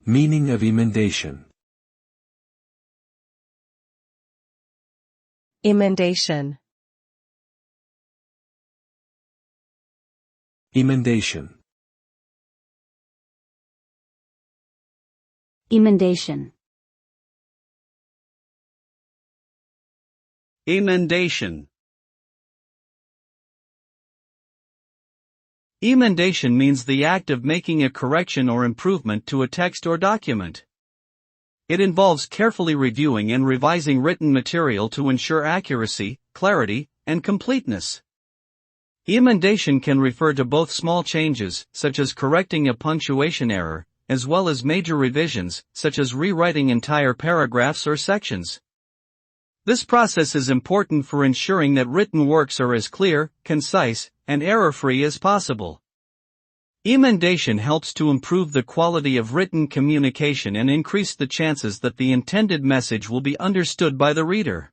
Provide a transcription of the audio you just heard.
Meaning of emendation. Emendation. Emendation. Emendation. Emendation. Emendation means the act of making a correction or improvement to a text or document. It involves carefully reviewing and revising written material to ensure accuracy, clarity, and completeness. Emendation can refer to both small changes, such as correcting a punctuation error, as well as major revisions, such as rewriting entire paragraphs or sections. This process is important for ensuring that written works are as clear, concise, and error-free as possible. Emendation helps to improve the quality of written communication and increase the chances that the intended message will be understood by the reader.